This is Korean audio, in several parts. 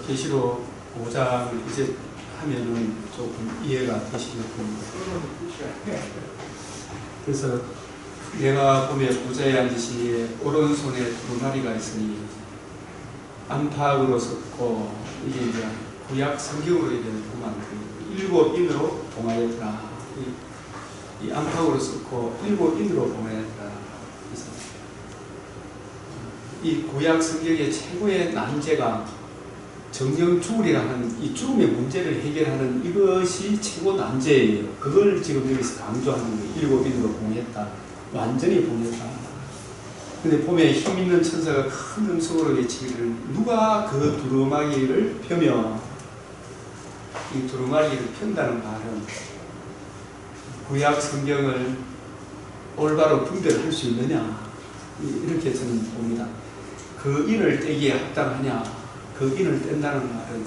계시록 5장을 이제 하면은 조금 이해가 되시길 겁니다. 그래서 내가 보면 부자에 앉으시기에 오른손에 두루마리가 있으니 안팎으로 섰고, 이게 이제 구약 성경으로 이제 보면 일곱 인으로 봉하였더라. 이 안팎으로 섰고 일곱 인으로 봉하였더라. 그래서 이 구약 성경의 최고의 난제가 정령 죽으리라는 이 죽음의 문제를 해결하는 이것이 최고 난제예요. 그걸 지금 여기서 강조하는 거예요. 일곱 인으로 봉했다. 완전히 봉했다. 근데 보면 힘 있는 천사가 큰 음성으로 외치기를, 누가 그 두루마기를 펴며, 이 두루마기를 편다는 말은 구약 성경을 올바로 분별할 수 있느냐, 이렇게 저는 봅니다. 그 인을 떼기에 합당하냐, 그 인을 뗀다는 말은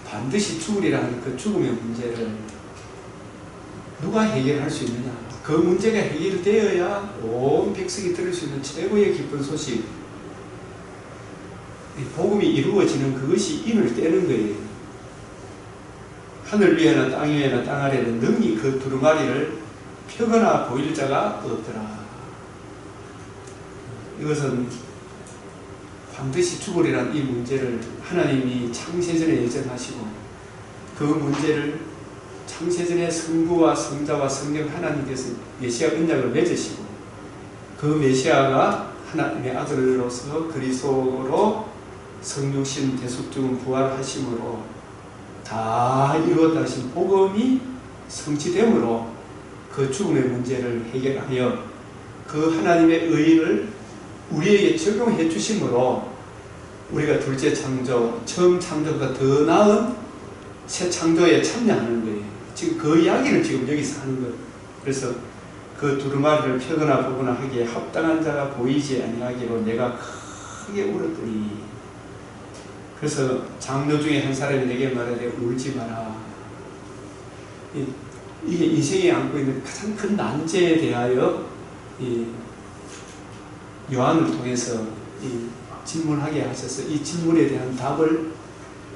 반드시 죽으리라는 그 죽음의 문제를 누가 해결할 수 있느냐, 그 문제가 해결되어야 온 백성이 들을 수 있는 최고의 기쁜 소식, 복음이 이루어지는 그것이 인을 떼는 거예요. 하늘 위에나 땅 위에나 땅 아래는 능히 그 두루마리를 펴거나 보일 자가 없더라. 이것은 반드시 죽으리라는 이 문제를 하나님이 창세전에 예정하시고, 그 문제를 창세전에 성부와 성자와 성령 하나님께서 메시아 언약을 맺으시고, 그 메시아가 하나님의 아들로서 그리스도로 성육신 대속 죽음 부활하심으로 다 이루었다 하신 복음이 성취됨으로 그 죽음의 문제를 해결하여 그 하나님의 의를 우리에게 적용해 주심으로 우리가 둘째 창조, 처음 창조보다 더 나은 새 창조에 참여하는 거예요. 지금 그 이야기를 지금 여기서 하는 거예요. 그래서 그 두루마리를 펴거나 보거나 하기에 합당한 자가 보이지 아니하기로 내가 크게 울었더니, 그래서 장로 중에 한 사람이 내게 말하되 울지 마라. 이게 인생에 안고 있는 가장 큰 난제에 대하여 요한을 통해서 질문하게 하셔서 이 질문에 대한 답을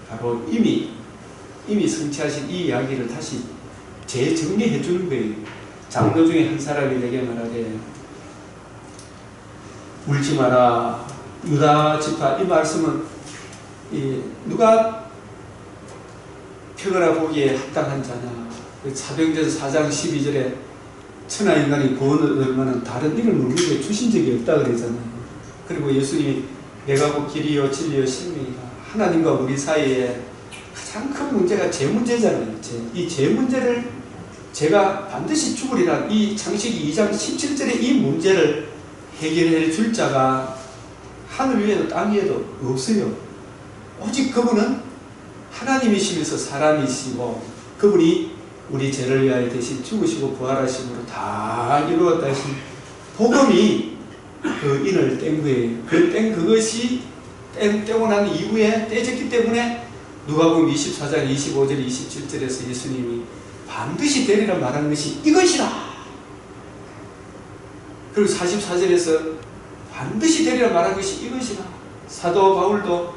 바로 이미 성취하신 이 이야기를 다시 재정리해 주는 거예요. 장로 중에 한 사람이 내게 말하되 울지 마라. 유다 지파, 이 말씀은 누가 펴거나 보기에 합당한 자냐. 사도행전 4장 12절에 천하 인간이 구원을 얻으면 다른 이름을 우리에게 주신 적이 없다 그러잖아요. 그리고 예수님이 내가 곧 길이요 진리요 생명이다. 하나님과 우리 사이에 가장 큰 문제가 죄 문제잖아요. 이 죄 문제를 제가 반드시 죽으리라, 이 창세기 2장 17절의 이 문제를 해결해 줄 자가 하늘 위에도 땅 위에도 없어요. 오직 그분은 하나님이시면서 사람이시고, 그분이 우리 죄를 위하여 대신 죽으시고 부활하심으로 다 이루었다 하신 복음이 그 인을 뗀 거예요. 그 뗀 그것이 떼고 난 이후에 떼졌기 때문에 누가복음 24장 25절 27절에서 예수님이 반드시 되리라 말한 것이 이것이라. 그리고 44절에서 반드시 되리라 말한 것이 이것이라. 사도 바울도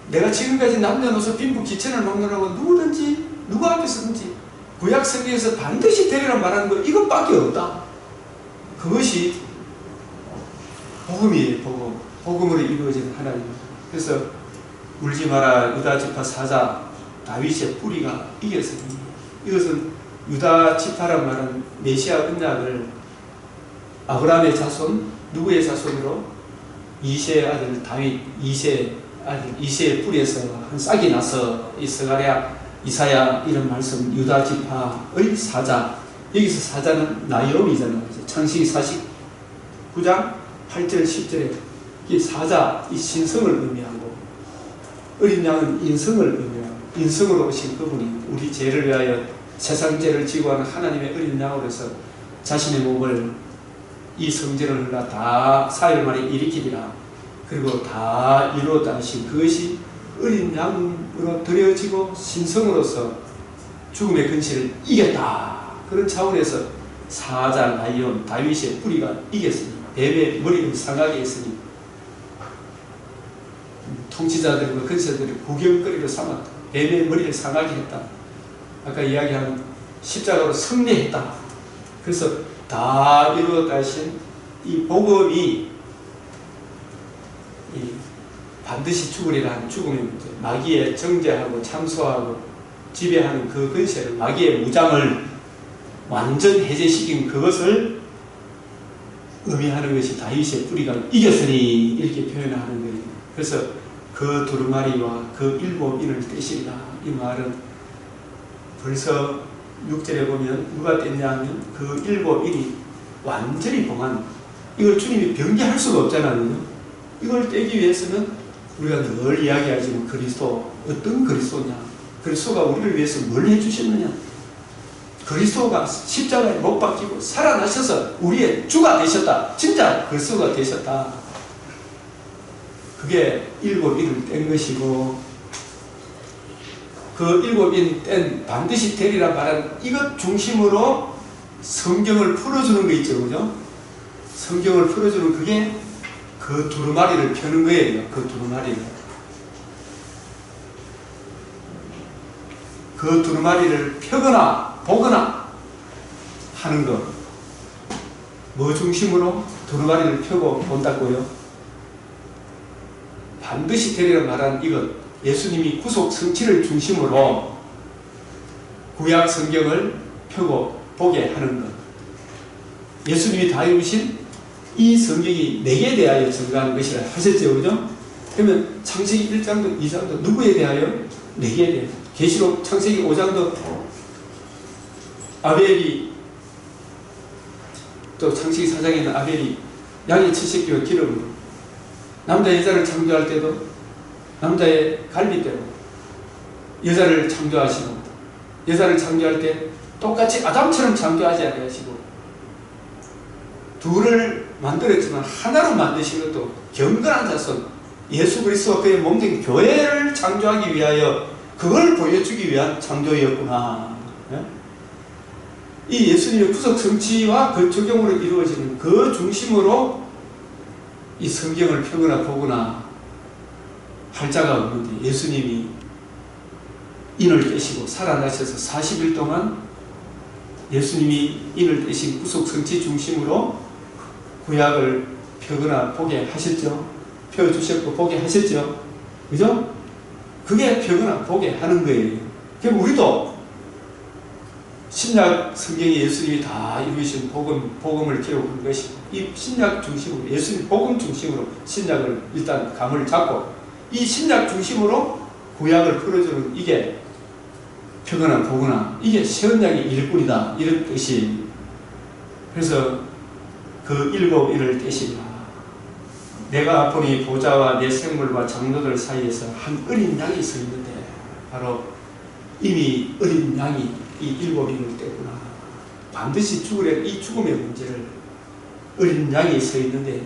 내가 지금까지 남녀노소 빈부 기천을 막론하고 누구든지 누구 앞에서든지 구약 성경에서 반드시 되리라 말하는 것 이것밖에 없다. 그것이 복음이에요. 복음으로 이루어진 하나님. 그래서 울지 마라. 유다 지파 사자 다윗의 뿌리가 이겼습니다. 이것은 유다 지파란 말은 메시아 언약을 아브라함의 자손, 누구의 자손으로? 이새의 아들 다윗, 이새의 뿌리에서 한 싹이 나서 이 스가랴, 이사야 이런 말씀, 유다 지파의 사자. 여기서 사자는 나이옴이잖아요. 창세기 49장 8절 10절에 이 사자, 이 신성을 의미하고, 어린 양은 인성을 의미하고, 인성으로 오신 그분이 우리 죄를 위하여 세상 죄를 지고 하는 하나님의 어린 양으로서 자신의 몸을 이 성전을 흘러 다 사흘 만에 일으키리라. 그리고 다 이루었다 하신 그것이 어린 양으로 드려지고 신성으로서 죽음의 근시를 이겼다. 그런 차원에서 사자, 라이온, 다윗의 뿌리가 이겼으니, 뱀의 머리는 상하게 했으니 통치자들과 근세들을 구경거리로 삼았다. 뱀의 머리를 상하게 했다. 아까 이야기한 십자가로 승리했다. 그래서 다 이루어가신 이 복음이 반드시 죽으리라 하는 죽음의 문제, 마귀의 정죄하고 참소하고 지배하는 그 근세를, 마귀의 무장을 완전 해제시킨 그것을 의미하는 것이 다윗의 뿌리가 이겼으니 이렇게 표현하는 거예요. 그래서 그 두루마리와 그 일곱인을 떼시리라. 이 말은 벌써 6절에 보면 누가 뗐냐 하면 그 일곱인이 완전히 봉한, 이걸 주님이 변개할 수가 없잖아요. 이걸 떼기 위해서는 우리가 늘 이야기하지만 그리스도, 어떤 그리스도냐, 그리스도가 우리를 위해서 뭘 해주셨느냐, 그리스도가 십자가에 못 박히고 살아나셔서 우리의 주가 되셨다. 진짜 그리스도가 되셨다. 그게 일곱인을 뗀 것이고, 그 일곱인 뗀 반드시 되리라 말한 이것 중심으로 성경을 풀어주는 거 있죠, 그죠? 성경을 풀어주는 그게 그 두루마리를 펴는 거예요. 그 두루마리를. 그 두루마리를 펴거나 보거나 하는 것. 뭐 중심으로 두루마리를 펴고 본다고요? 반드시 되리라 말한 이것, 예수님이 구속 성취를 중심으로 구약 성경을 펴고 보게 하는 것. 예수님이 다 이루신 이 성경이 내게 대하여 증거하는 것이라 하셨죠, 그죠? 그러면 창세기 1장도 2장도 누구에 대하여? 내게 대하여. 계시록 창세기 5장도 아벨이, 또 창세기 4장에는 아벨이 양의 7새끼와 기름으로, 남자 여자를 창조할 때도 남자의 갈빗대로 여자를 창조하시고, 여자를 창조할 때 똑같이 아담처럼 창조하지 아니하시고, 둘을 만들었지만 하나로 만드신 것도 경건한 자손 예수 그리스도와 그의 몸된 교회를 창조하기 위하여, 그걸 보여주기 위한 창조였구나. 이 예수님의 구속 성취와 그 적용으로 이루어지는 그 중심으로 이 성경을 펴거나 보거나 할 자가 없는데, 예수님이 인을 떼시고 살아나셔서 40일 동안 예수님이 인을 떼신 구속 성취 중심으로 구약을 펴거나 보게 하셨죠. 펴주셨고 보게 하셨죠. 그죠? 그게 펴거나 보게 하는 거예요. 그럼 우리도 신약 성경에 예수님이 다 이루신 복음을 기록한 것이고, 이 신약 중심으로, 예수님 복음 중심으로 신약을 일단 감을 잡고, 이 신약 중심으로 구약을 풀어주는 이게 펴거나 보거나, 이게 새 언약의 일꾼이다, 이런 뜻이. 그래서 그 일곱인을 떼시라. 내가 보니 보좌와 내 생물과 장로들 사이에서 한 어린 양이 서 있는데, 바로 이미 어린 양이 이 일곱인을 떼구나. 반드시 죽으려 이 죽음의 문제를 어린 양이 서 있는데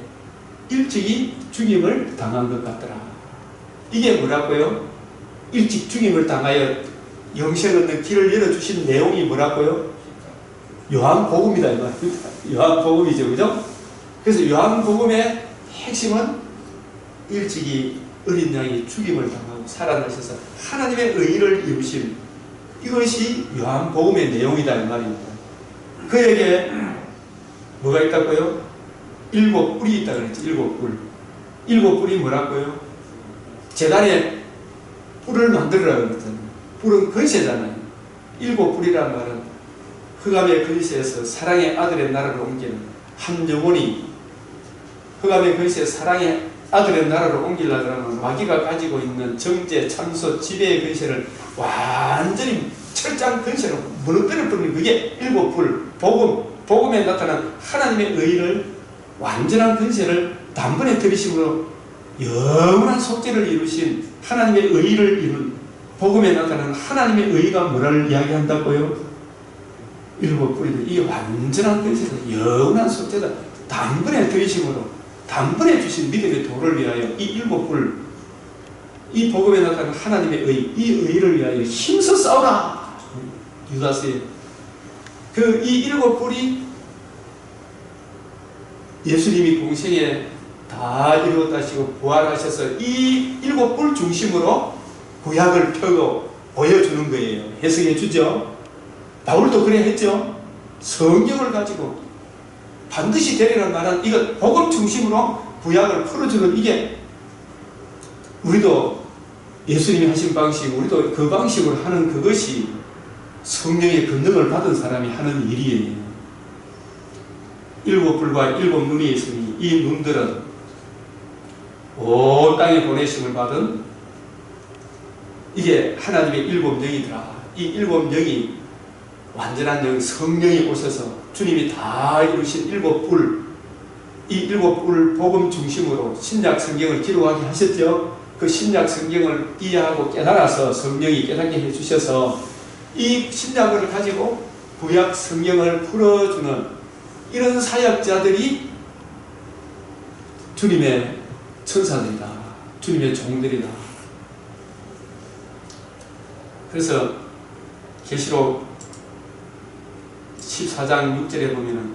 일찍이 죽임을 당한 것 같더라. 이게 뭐라고요? 일찍 죽임을 당하여 영생 얻는 길을 열어주신 내용이 뭐라고요? 요한복음이다, 이 말입니다. 요한복음이죠, 그죠? 그래서 요한복음의 핵심은 일찍이 어린 양이 죽임을 당하고 살아나셔서 하나님의 의를 이루심, 이것이 요한복음의 내용이다, 이 말입니다. 그에게 뭐가 있다고요? 일곱 뿔이 있다 그랬죠. 일곱 뿔. 일곱 뿔이 뭐라고요? 제단에 뿔을 만들으라고 그랬잖아요. 뿔은 근세잖아요. 일곱 뿔이라는 말은 흑암의 근세에서 사랑의 아들의 나라로 옮기는 한 영혼이, 흑암의 근세에서 사랑의 아들의 나라로 옮기려고 하면 마귀가 가지고 있는 정죄, 참소, 지배의 근세를 완전히 철장 근세로 무너뜨려 버리는 그게 일곱 뿔, 복음에 나타난 하나님의 의를, 완전한 근세를 단번에 들이심으로 영원한 속죄를 이루신 하나님의 의를 이룬 복음에 나타난 하나님의 의가 뭐를 이야기한다고요? 일곱 뿔인데 이게 완전한 근세다, 영원한 속죄다, 단번에 들이심으로 단번에 주신 믿음의 도를 위하여 이 일곱 뿔, 이 복음에 나타난 하나님의 의, 이 의를 위하여 힘써 싸우라. 유다스의 그 이 일곱 뿔이 예수님이 공생에 다 이루었다시고 부활하셔서 이 일곱 뿔 중심으로 구약을 펴고 보여주는 거예요. 해석해 주죠. 바울도 그래 했죠. 성경을 가지고 반드시 되리라는 말은 이거 복음 중심으로 구약을 풀어주는, 이게 우리도 예수님이 하신 방식, 우리도 그 방식으로 하는 그것이 성령의 권능을 받은 사람이 하는 일이에요. 일곱 뿔과 일곱 눈이 있으니 이 눈들은 온 땅에 보내심을 받은, 이게 하나님의 일곱 영이더라. 이 일곱 영이 완전한 영, 성령이 오셔서 주님이 다 이루신 일곱 뿔, 이 일곱 뿔 복음 중심으로 신약 성경을 기록하게 하셨죠. 그 신약 성경을 이해하고 깨달아서 성령이 깨닫게 해주셔서 이 신약을 가지고 구약 성경을 풀어주는 이런 사역자들이 주님의 천사들이다. 주님의 종들이다. 그래서 계시록 14장 6절에 보면은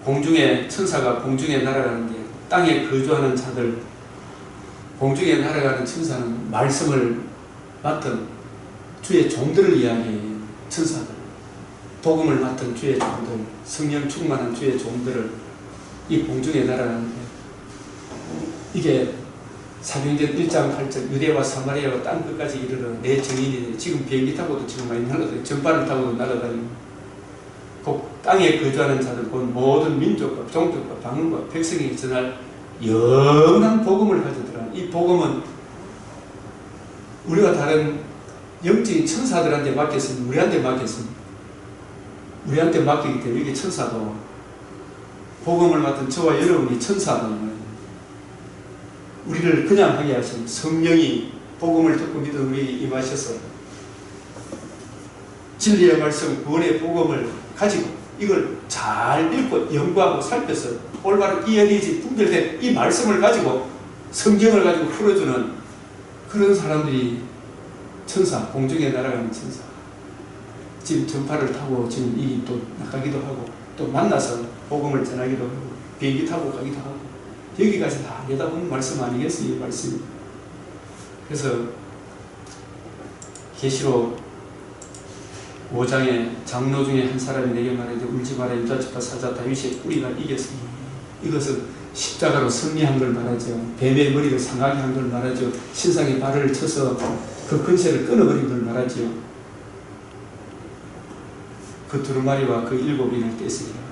공중에, 천사가 공중에 날아가는데 땅에 거주하는 자들, 공중에 날아가는 천사는 말씀을 맡은 주의 종들을 이야기해요. 천사들, 복음을 맡은 주의 종들, 성령 충만한 주의 종들을 이 공중에 날아가는데, 이게 사도행전 1장 8절 유대와 사마리아와 땅 끝까지 이르러 내 증인이, 지금 비행기 타고도 지금 많이 날아다니고 전파를 타고도 날아다니고, 곧 땅에 거주하는 자들, 곧 모든 민족과 종족과 방언과 백성에게 전할 영원한 복음을 가져더라. 이 복음은 우리가 다른 영적인 천사들한테 맡겼으면 우리한테 맡겼습니다. 우리한테 맡기기 때문에 이게 천사도, 복음을 맡은 저와 여러분이 천사도, 우리를 그냥 하게 하신 성령이 복음을 듣고 믿은 우리에게 임하셔서 진리의 말씀, 구원의 복음을 가지고 이걸 잘 읽고 연구하고 살펴서 올바로 이해되지 분별된 이 말씀을 가지고 성경을 가지고 풀어주는 그런 사람들이 천사, 공중에 날아가는 천사. 지금 전파를 타고 지금 이 또 나가기도 하고 또 만나서 복음을 전하기도 하고 비행기 타고 가기도 하고, 여기까지 다 내다보는 말씀 아니겠어요? 이 말씀이. 그래서 계시록 5장에 장로 중에 한 사람이 내게 말하되 울지 마라. 유다지파 사자 다윗의 뿌리가 이겼으니, 이것은 십자가로 승리한 걸 말하죠. 뱀의 머리를 상하게 한 걸 말하죠. 신상의 발을 쳐서 그 근세를 끊어버린 걸 말하죠. 그 두루마리와 그 일곱 인을 떼으리라.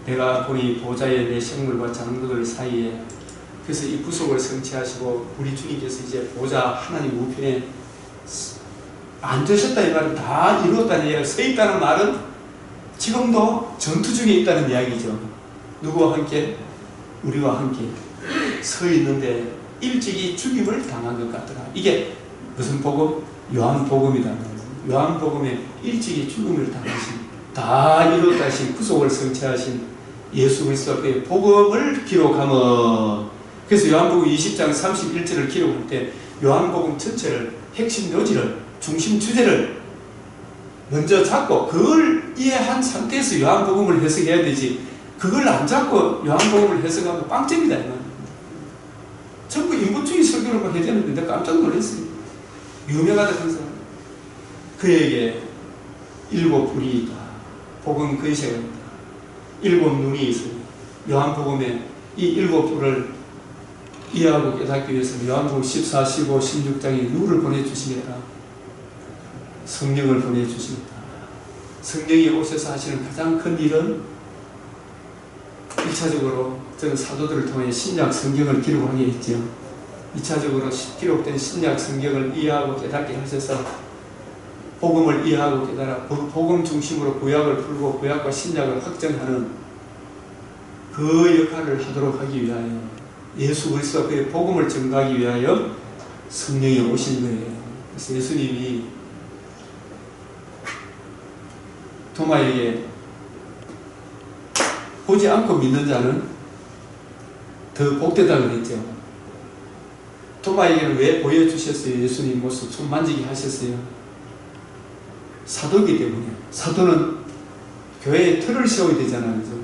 내가 보니 보좌의 내 생물과 장로들 사이에, 그래서 이 구속을 성취하시고 우리 주님께서 이제 보좌 하나님 우편에 앉으셨다 이 말은 다 이루었다는 이야기가, 서 있다는 말은 지금도 전투 중에 있다는 이야기죠. 누구와 함께? 우리와 함께 서 있는데 일찍이 죽임을 당한 것 같더라. 이게 무슨 복음? 요한복음이다. 요한복음에 일찍이 죽음을 당하신, 다 이루었다신 구속을 성취하신 예수 그리스도가 그의 복음을 기록하면, 그래서 요한복음 20장 31절을 기록할 때 요한복음 전체를, 핵심 요지를, 중심 주제를 먼저 잡고 그걸 이해한 상태에서 요한복음을 해석해야 되지, 그걸 안 잡고 요한복음을 해석하면 빵점이다. 전부 인본주의 설교를 해주는데 내가 깜짝 놀랐어요. 유명하다 한 사람. 그에게 일곱 뿔이 있다. 복음 근세가 있다. 일곱 눈이 있으니, 요한복음에 이 일곱 뿔을 이해하고 깨닫기 위해서 요한복음 14, 15, 16장에 누구를 보내주시겠다? 성령을 보내주시겠다. 성령이 오셔서 하시는 가장 큰 일은 1차적으로 저는 사도들을 통해 신약 성경을 기록하게 했죠. 2차적으로 기록된 신약 성경을 이해하고 깨닫게 하셔서 복음을 이해하고 깨달아 복음 중심으로 구약을 풀고 구약과 신약을 확정하는 그 역할을 하도록 하기 위하여, 예수 그리스도가 그의 복음을 전가하기 위하여 성령이 오신 거예요. 그래서 예수님이 도마에게 보지 않고 믿는 자는 더 복되다 그랬죠. 도마에게는 왜 보여주셨어요? 예수님 모습 손 만지게 하셨어요. 사도이기 때문에. 사도는 교회에 틀을 세워야 되잖아요. 그죠?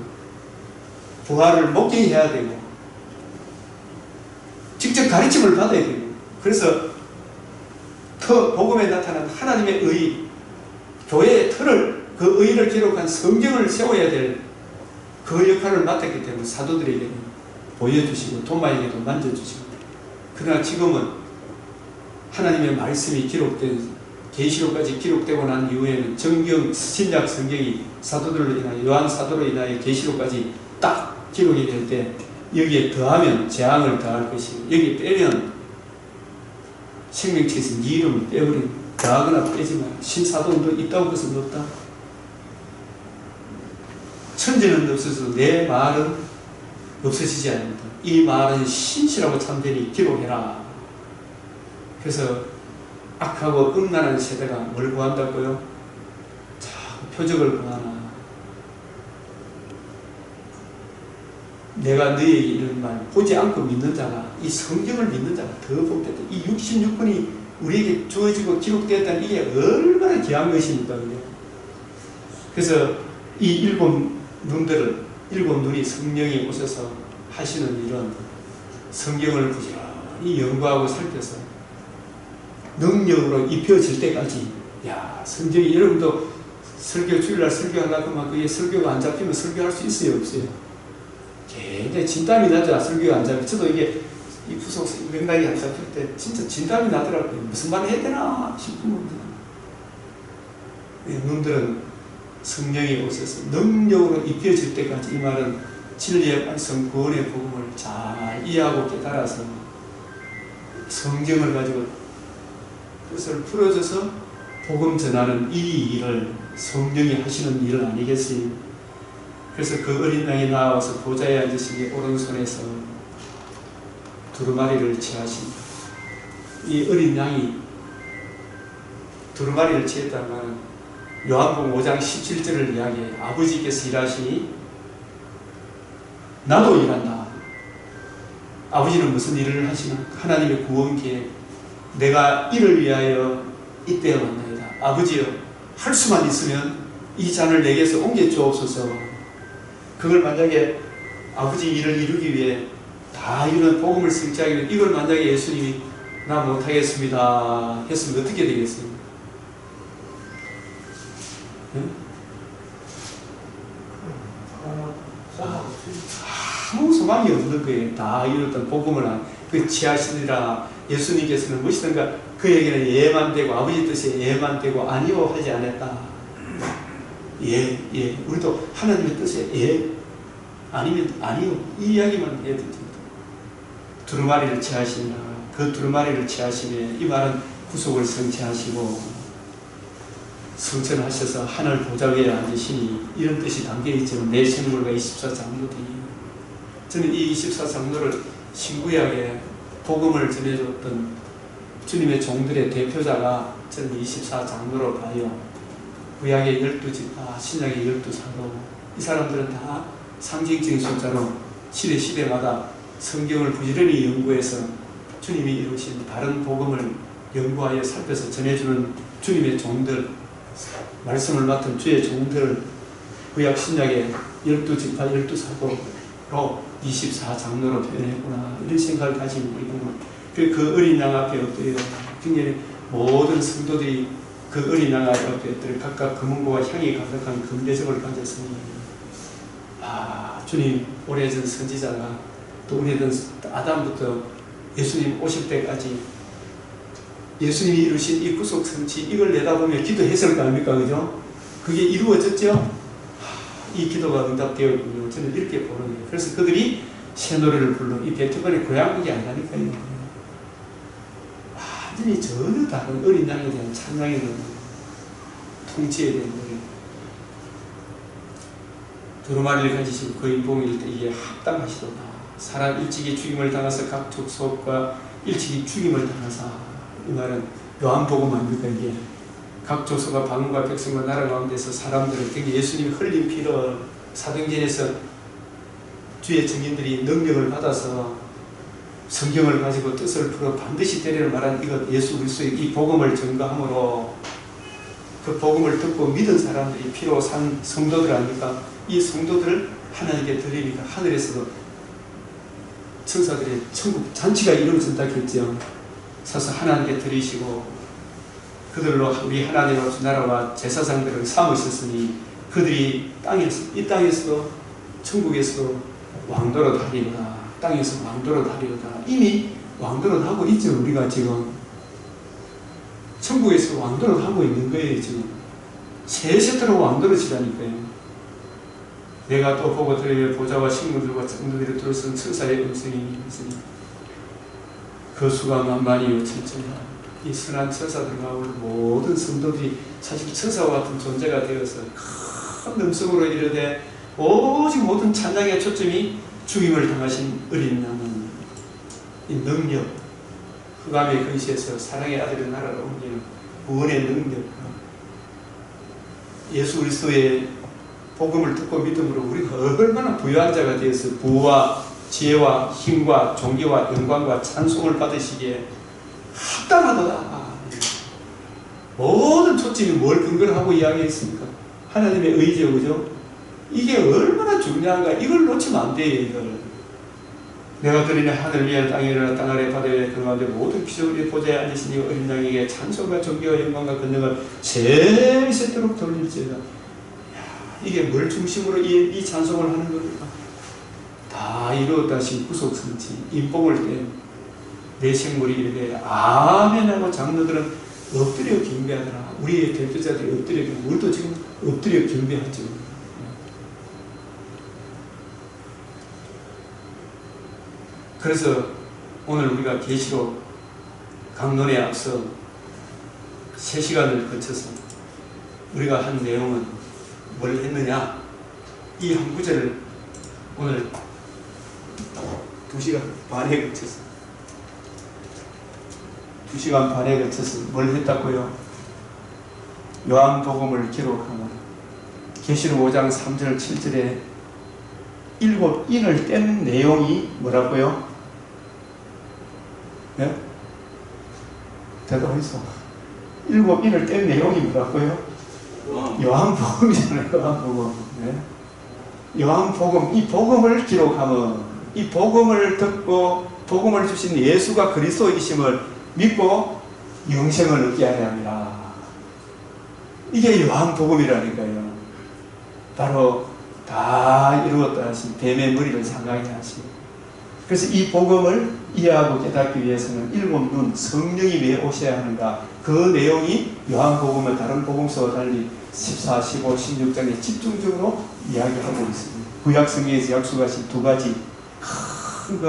부활을 목격해야 되고 가르침을 받아야 돼요. 그래서 복음에 나타난 하나님의 의, 교회의 틀을, 그 의를 기록한 성경을 세워야 될 그 역할을 맡았기 때문에 사도들에게는 보여주시고 도마에게도 만져주시고, 그러나 지금은 하나님의 말씀이 기록된 계시록까지 기록되고 난 이후에는 신약 성경이 사도들로 인하여, 요한 사도로 인하여 계시록까지 딱 기록이 될 때 여기에 더하면 재앙을 더할 것이고, 여기에 빼면 생명체에서 네 이름을 빼버린, 더하거나 빼지 마. 신사도도 있다고 것은 없다. 천지는 없어서 내 말은 없어지지 않는다. 이 말은 신실하고 참되니 기록해라. 그래서 악하고 음란한 세대가 뭘 구한다고요? 자꾸 표적을 구하나. 내가 너에게 이런 말, 보지 않고 믿는 자가, 이 성경을 믿는 자가 더 복됐다. 이 66권이 우리에게 주어지고 기록되었다는 이게 얼마나 귀한 것입니까? 그래서 이 일곱 눈이 성령이 오셔서 하시는 일은 성경을 부지런히 연구하고 살펴서 능력으로 입혀질 때까지, 야, 성경이, 여러분도 설교, 주일날 설교하려고 하면 그게 설교가 안 잡히면 설교할 수 있어요, 없어요? 굉장히 진땀이 나죠, 설교가 안 잡히면. 저도 이게 이 부속 맥락이 안 잡힐 때 진짜 진땀이 나더라고요. 무슨 말을 해야 되나 싶으면. 눈들은 성령이 오셔서 능력으로 입혀질 때까지, 이 말은 진리의 말씀, 구원의 복음을 잘 이해하고 깨달아서 성경을 가지고 뜻을 풀어줘서 복음 전하는 이 일을 성령이 하시는 일 아니겠어요? 그래서 그 어린 양이 나와서 보좌에 앉으시니 오른손에서 두루마리를 취하십니다. 이 어린 양이 두루마리를 취했다는 말은 요한복음 5장 17절을 이야기해. 아버지께서 일하시니 나도 일한다. 아버지는 무슨 일을 하시나? 하나님의 구원 계획, 내가 이를 위하여 이때에 왔나이다. 아버지여, 할 수만 있으면 이 잔을 내게서 옮겨 주옵소서. 그걸 만약에 아버지 일을 이루기 위해 다 이루는 복음을 성취하기 위해, 이걸 만약에 예수님이 나 못하겠습니다 했으면 어떻게 되겠어요? 아무 소망이 없는 거예요. 다 이뤘던 복음을 취하시니라. 예수님께서는 무엇이든가 그에게는 예만 되고, 아버지 뜻에 예만 되고 아니요 하지 않았다. 예. 우리도 하나님의 뜻에 예, 아니면 아니요, 이 이야기만 해야 됩니다. 두루마리를 취하시니라. 그 두루마리를 취하시면, 이 말은 구속을 성취하시고 성천하셔서 하늘 보좌 위에 앉으시니, 이런 뜻이 담겨있지만 내 생물과 24장로들이, 저는 이 24장로를 신구약에 복음을 전해줬던 주님의 종들의 대표자가 저는 24장로로 봐요. 구약의 12지파, 신약의 12사도, 이 사람들은 다 상징적인 숫자로 시대마다 성경을 부지런히 연구해서 주님이 이루신 바른 복음을 연구하여 살펴서 전해주는 주님의 종들, 말씀을 맡은 주의 종들을 구약 신약의 12지파 12사도로 24장로로 표현했구나, 이런 생각을 가지고 우리는 그 어린 양 앞에 엎드려, 굉장히 모든 성도들이 그 어린 양 앞에 엎드려 각각 금은고와 향이 가득한 금대접을 가졌으니, 주님 오래전 선지자가 또 오래전 아담부터 예수님 오실 때까지 예수님이 이루신 이 구속 성취, 이걸 내다보며 기도했을 거 아닙니까? 그죠? 그게 이루어졌죠? 이 기도가 응답되었군요. 저는 이렇게 보는 거예요. 그래서 그들이 새 노래를 불러. 이 베토벤의 고향곡이 아니라니까요. 완전히 전혀 다른 어린 양에 대한 찬양에 대한 통치에 대한 노래. 두루마리를 가지시고 거인봉일 때 이게 합당하시도다. 사람 일찍이 죽임을 당해서 각 족속과 일찍이 죽임을 당하사. 이 말은 요한복음 아닙니까? 이게 각 족속과 방언과 백성과 나라 가운데서 사람들을, 특히 예수님이 흘린 피를 사도행전에서 주의 증인들이 능력을 받아서 성경을 가지고 뜻을 풀어 반드시 되리를 말한 이것, 예수 그리스도의 이 복음을 증거함으로 그 복음을 듣고 믿은 사람들이 피로 산 성도들 아닙니까? 이 성도들을 하나님께 드리니까 하늘에서도 천사들의 천국 잔치가 이루어진다 했죠. 서서 하나님께 드리시고 그들로 우리 하나님 아버지 나라와 제사장들을 삼으셨으니 그들이 이 땅에서도 천국에서도 왕도로 다리로다. 땅에서 왕도로 다리로다. 이미 왕도로 하고 있죠. 우리가 지금 천국에서 왕도로 하고 있는 거예요. 지금 세세토록 왕도로 지라니까요. 내가 또 보고 들으며 보좌와 식물들과 창조들이 들어선 천사의 음성이 있으니 그 수가 만만이요 천천이라. 이 선한 천사들과 모든 성도들이 사실 천사와 같은 존재가 되어서 큰 음성으로 이르되 오직 모든 찬양의 초점이 죽임을 당하신 어린 양은 이 능력, 흑암의 근시에서 사랑의 아들의 나라로 옮기는 구원의 능력, 예수 그리스도의 복음을 듣고 믿음으로 우리가 얼마나 부유한 자가 되어서 부와 지혜와 힘과 존귀와 영광과 찬송을 받으시기에 합당하도다. 모든 초점이 뭘 근거로 하고 이야기했습니까? 하나님의 의지요, 그죠? 이게 얼마나 중요한가. 이걸 놓치면 안 돼요. 이걸 내가 드리는 하늘 위에 땅 위에 땅 아래 바다 위에 그 가운데 모든 피조물이 보좌에 앉으시니 어린 양에게 찬송과 존귀와 영광과 권능을 세세토록 돌릴지어다. 이게 뭘 중심으로 이 찬송을 하는 겁니까? 다 이루었다신 구속성취 인복을 때 내 생물이 이르되 아멘하고 장로들은 엎드려 경배하더라. 우리의 대표자들이 엎드려 경배, 우리도 지금 엎드려 경배하죠. 그래서 오늘 우리가 계시록 강론에 앞서 3시간을 거쳐서 우리가 한 내용은 뭘 했느냐? 이 한 구절을 오늘 2시간 반에 거쳐서 2시간 반에 거쳐서 뭘 했다고요? 요한복음을 기록하면 계시록 5장 3절 7절에 7 인을 뗀 내용이 뭐라고요? 네? 대답하겠어. 7 인을 뗀 내용이 뭐라고요? 요한복음이잖아요. 요한복음. 네? 요한복음. 이 복음을 기록하면 이 복음을 듣고 복음을 주신 예수가 그리스도이심을 믿고 영생을 얻게 하려 합니다. 이게 요한복음이라니까요. 바로 다 이루었다 하신 뱀의 머리를 상하게 하신. 그래서 이 복음을 이해하고 깨닫기 위해서는 7 눈, 성령이 왜 오셔야 하는가. 그 내용이 요한복음의 다른 복음서와 달리 14, 15, 16장에 집중적으로 이야기하고 있습니다. 구약성경에서 약속하신 2가지 큰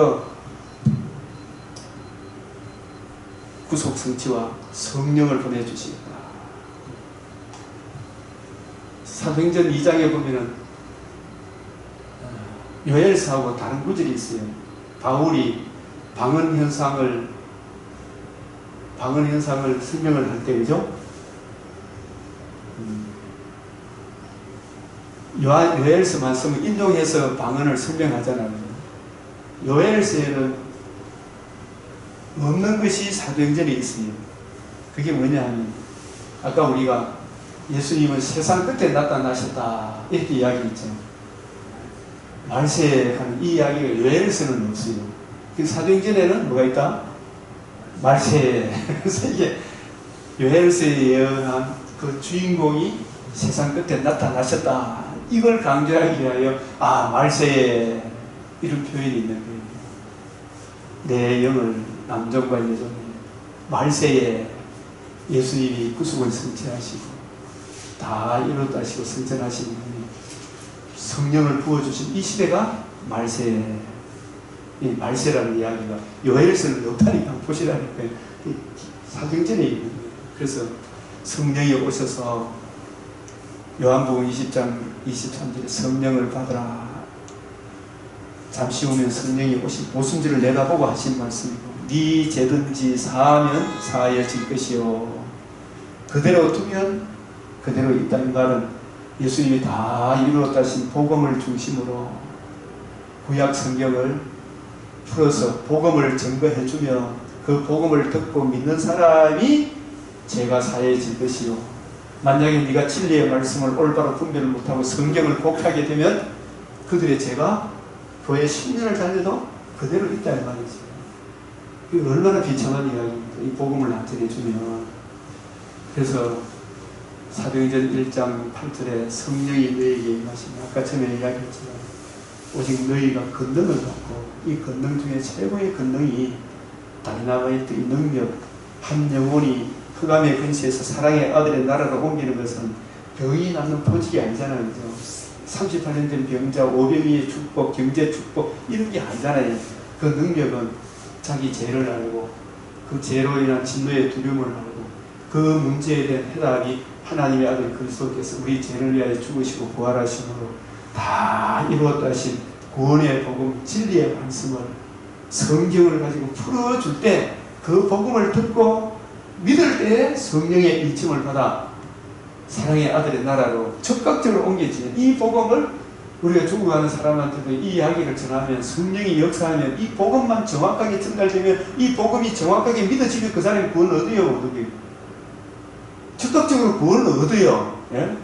구속성취와 성령을 보내주시겠다. 사도행전 2장에 보면은 요엘서하고 다른 구절이 있어요. 바울이 방언 현상을 설명을 할 때, 그죠? 요엘서 말씀을 인용해서 방언을 설명하잖아요. 요엘서에는 없는 것이 사도행전에 있어요. 그게 뭐냐 하면 아까 우리가 예수님은 세상 끝에 나타나셨다 이렇게 이야기했죠. 말세하는 이 이야기가 요엘서는 없어요. 사도행전에는 뭐가 있다? 말세. 그래서 이게 요엘서에 예언한 그 주인공이 세상 끝에 나타나셨다. 이걸 강조하기 위하여 말세에 이런 표현이 있는 거예요. 내 영을 남정과 여정에 말세에 예수님이 구속을 성취하시고 다 이뤘다 하시고 성전하시는 분이 성령을 부어주신 이 시대가 말세에 이 말세라는 이야기가 요엘서는 없다니까 보시라니까요. 사도행전에 있는 거예요. 그래서 성령이 오셔서 요한복음 20장 23절에 성령을 받으라. 잠시 후면 성령이 오신 오순절을 내다보고 하신 말씀이고 네 죄든지 사하면 사하여질 것이요 그대로 두면 그대로 있다는 말은 예수님이 다 이루었다 하신 복음을 중심으로 구약 성경을 풀어서 복음을 증거해주며 그 복음을 듣고 믿는 사람이 죄가 사해질 것이요 만약에 네가 진리의 말씀을 올바로 분별을 못하고 성경을 곡하게 되면 그들의 죄가 교회 10년을 달려도 그대로 있다 이 말이지. 이거 얼마나 비참한 이야기입니까? 이 복음을 나타내주면. 그래서 사도행전 1장 8절에 성령이 너희에게 임하시니 아까 처음에 이야기했지만 오직 너희가 권능을 받고 이 권능 중에 최고의 권능이 다이나마이트 이 능력 한 영혼이 흑암의 근시에서 사랑의 아들의 나라로 옮기는 것은 병이 낫는 포직이 아니잖아요. 그죠? 38년 된 병자, 오병이의 축복, 경제 축복 이런 게 아니잖아요. 그 능력은 자기 죄를 알고 그 죄로 인한 진노의 두려움을 알고 그 문제에 대한 해답이 하나님의 아들 그리스도께서 우리 죄를 위하여 죽으시고 부활하심으로 다 이루었다 하신 구원의 복음, 진리의 말씀을 성경을 가지고 풀어줄 때 그 복음을 듣고 믿을 때 성령의 일침을 받아 사랑의 아들의 나라로 적극적으로 옮겨지는 이 복음을 우리가 죽어가는 사람한테도 이 이야기를 전하면 성령이 역사하면 이 복음만 정확하게 전달되면 이 복음이 정확하게 믿어지면 그 사람이 구원을 얻어요, 못 얻어요? 적극적으로 구원을 얻어요. 예?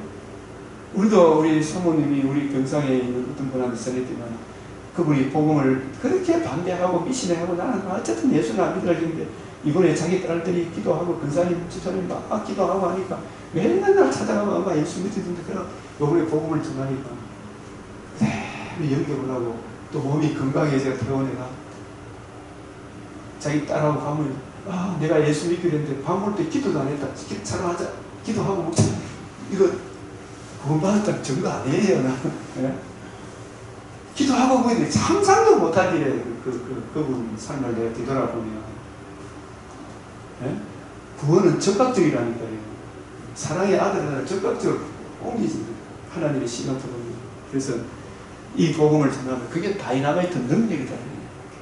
우리도 우리 사모님이 우리 경상에 있는 어떤 분한테 전했지만 그분이 복음을 그렇게 반대하고 미신하고 나는 어쨌든 예수는 안 믿어지는데 이번에 자기 딸들이 기도하고 근사님 집사님 막 기도하고 하니까 맨날 날 찾아가면 엄마 예수 믿어지는데 그럼 요번에 복음을 전하니까 그대로 연결을 하고 또 몸이 건강해져야 퇴원해가 자기 딸하고 가면 내가 예수 믿기로 했는데 밥 먹을 때 기도도 안 했다. 사랑하자. 기도하고 먹자. 이거 구원받았다는 증거 아니에요. 나는. 예? 기도하고 보이는데 상상도 못하기에 그분 삶을 내가 뒤돌아보면 예? 구원은 적극적이라니까요. 사랑의 아들을 적극적으로 옮기지 하나님의 시간표로. 그래서 이 복음을 전하면 그게 다이나마이트 능력이다.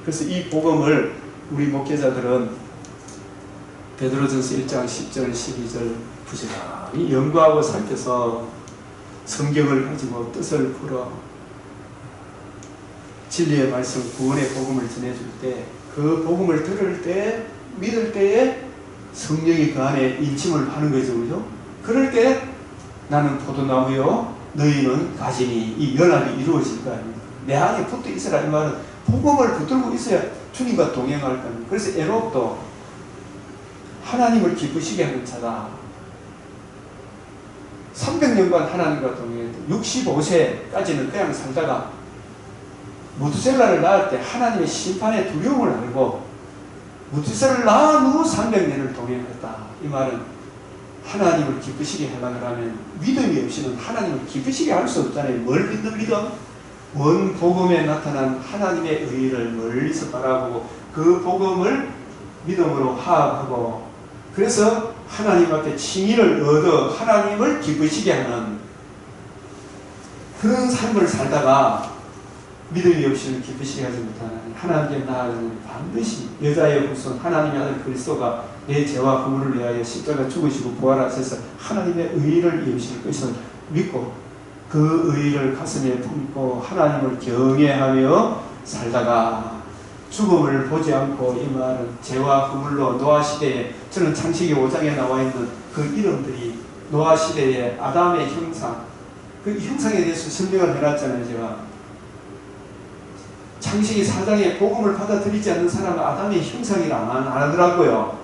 그래서 이 복음을 우리 목회자들은 베드로전서 1장 10절 12절 부지런히 연구하고 살펴서 성경을 가지고 뜻을 풀어 진리의 말씀 구원의 복음을 전해줄 때 그 복음을 들을 때 믿을 때에 성령이 그 안에 일침을 하는 거죠. 그죠? 그럴 때 나는 포도나무요 너희는 가지니 이 연합이 이루어질 거 아닙니까? 내 안에 붙어 있으라 이 말은 복음을 붙들고 있어야 주님과 동행할 겁니다. 그래서 에녹도 하나님을 기쁘시게 하는 자다. 300년간 하나님과 동행했고 65세까지는 그냥 살다가 무두셀라를 낳을 때 하나님의 심판의 두려움을 알고 무두셀라를 낳은 후 300년을 동행했다. 이 말은 하나님을 기쁘시게 하려고 하면 믿음이 없이는 하나님을 기쁘시게 할 수 없잖아요. 뭘 믿는 믿음? 원 복음에 나타난 하나님의 의의를 멀리서 바라보고 그 복음을 믿음으로 화합하고 그래서 하나님 앞에 칭의를 얻어 하나님을 기쁘시게 하는 그런 삶을 살다가 믿음이 없이는 기쁘시게 하지 못하는 하나님께 나아가는 반드시 여자의 후손 하나님의 아들 그리스도가 내 죄와 허물을 위하여 십자가 죽으시고 부활하셔서 하나님의 의의를 이루실 것을 믿고 그 의의를 가슴에 품고 하나님을 경외하며 살다가 죽음을 보지 않고 이 말은 죄와 허물로 노아 시대에 저는 창세기 5장에 나와 있는 그 이름들이 노아 시대의 아담의 형상 그 형상에 대해서 설명을 해놨잖아요. 제가 창세기 4장에 복음을 받아들이지 않는 사람은 아담의 형상이라 안 하더라고요.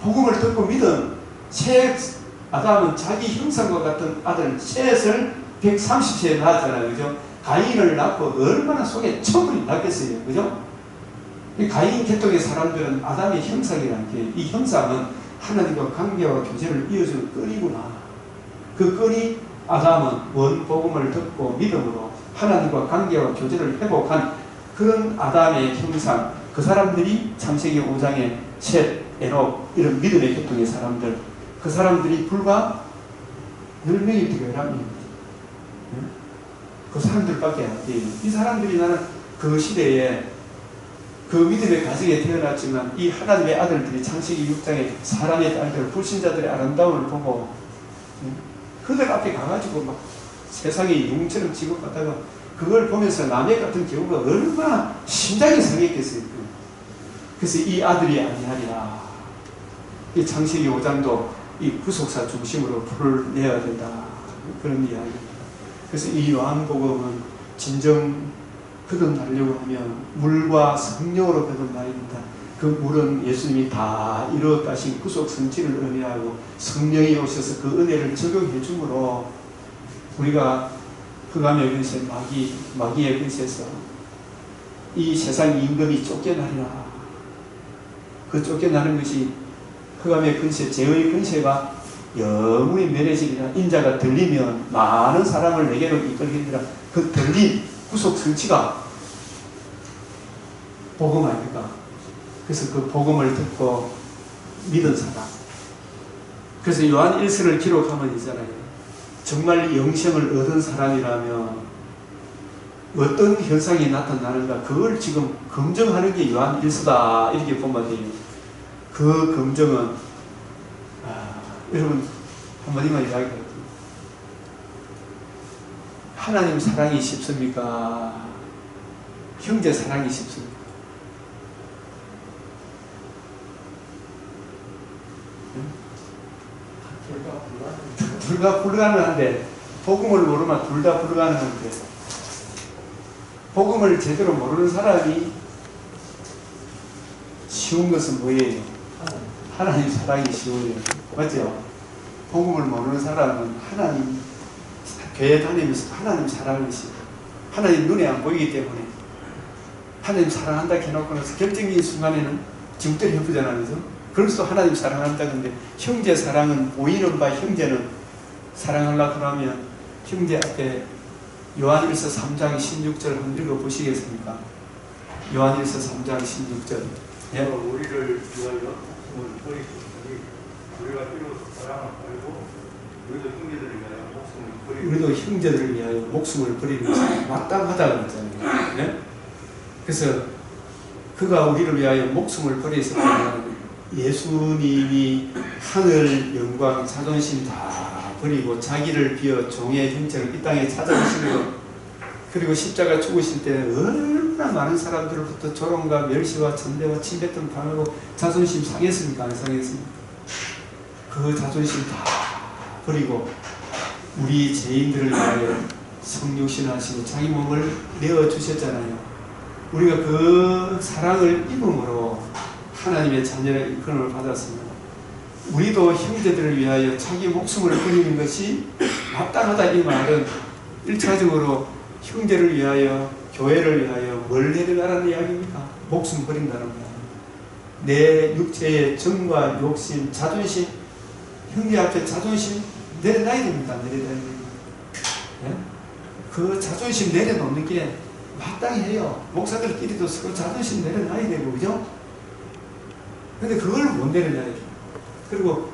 복음을 듣고 믿은 셋 아담은 자기 형상과 같은 아들 셋을 130세에 낳았잖아요. 그죠? 가인을 낳고 얼마나 속에 천불이 났겠어요. 그죠? 이 가인 계통의 사람들은 아담의 형상이라는 게 이 형상은 하나님과 관계와 교제를 이어주는 끈이구나. 그 끈이 아담은 원복음을 듣고 믿음으로 하나님과 관계와 교제를 회복한 그런 아담의 형상 그 사람들이 창세기 5장의 셋, 에녹 이런 믿음의 계통의 사람들 그 사람들이 불과 10명이 되게 11명입니다. 그 사람들밖에 안 돼요. 이 사람들이 나는 그 시대에 그 믿음의 가정에 태어났지만 이 하나님의 아들들이 창세기 6장에 사람의 딸들 불신자들의 아름다움을 보고 그들 앞에 가가지고 막 세상이 용처럼 취급하다가 그걸 보면서 남의 같은 경우가 얼마나 심장이 상했겠어요. 그래서 이 아들이 아니하리라. 이 창세기 5장도 이 구속사 중심으로 불을 내야 된다. 그런 이야기입니다. 그래서 이 요한복음은 진정 거듭나려고 하면 물과 성령으로 거듭나입니다. 그 물은 예수님이 다 이루었다신 구속 성취를 의미하고 성령이 오셔서 그 은혜를 적용해 주므로 우리가 흑암의 근세 마귀의 근세에서 이 세상 임금이 쫓겨나리라. 그 쫓겨나는 것이 흑암의 근세, 죄의 근세가 영원히 멸해지리라. 인자가 들리면 많은 사람을 내게로 이끌리리라. 그 들린 구속 성취가 복음 아닙니까? 그래서 그 복음을 듣고 믿은 사람. 그래서 요한 1서를 기록하면 있잖아요. 정말 영생을 얻은 사람이라면 어떤 현상이 나타나는가 그걸 지금 검증하는 게 요한 1서다 이렇게 보면 돼요. 그 검증은 여러분 한마디만 이야기할게요. 하나님 사랑이 쉽습니까? 형제 사랑이 쉽습니까? 둘 다 불가능한데 복음을 모르면 둘 다 불가능한데 복음을 제대로 모르는 사람이 쉬운 것은 뭐예요? 하나님 사랑이 쉬워요. 맞죠? 복음을 모르는 사람은 하나님 교회 다니면서 하나님 사랑이 쉬워. 하나님 눈에 안 보이기 때문에 하나님 사랑한다 해놓고 나서 결정적인 순간에는 지금대로 해보잖아요. 그래서 그래서 하나님 사랑한다는데 형제 사랑은 보이는 바 형제는 사랑하려고 하면 형제 앞에 요한일서 3장 16절 한번 읽어보시겠습니까? 요한일서 3장 16절. 예? 우리를 위하여 목숨을 버리시니 우리가 비로소 사랑을 팔고 우리도 형제들을 위하여 목숨을 버리는 것은 마땅하다고 그랬잖아요. 네? 그래서 그가 우리를 위하여 목숨을 버리셨다면 예수님이 하늘 영광 자존심 다 버리고 자기를 비워 종의 형체를 이 땅에 찾아오시고 그리고 십자가 죽으실 때 얼마나 많은 사람들로부터 조롱과 멸시와 천대와 침뱉음 당하고 자존심 상했습니까? 안 상했습니까? 그 자존심 다 버리고 우리 죄인들을 위하여 성육신하시고 자기 몸을 내어주셨잖아요. 우리가 그 사랑을 입음으로 하나님의 자녀의 이끌음을 받았습니다. 우리도 형제들을 위하여 자기 목숨을 버리는 것이 마땅하다 이 말은 1차적으로 형제를 위하여 교회를 위하여 뭘 해나가라는 이야기입니까? 목숨 버린다는 거야. 내 육체의 정과 욕심, 자존심 형제 앞에 자존심 내려놔야 됩니다. 내려놔야 됩니다. 네? 그 자존심 내려놓는 게 마땅히 해요. 목사들끼리도 서로 자존심 내려놔야 되고 그죠? 근데 그걸 못 내려놔야 돼요. 그리고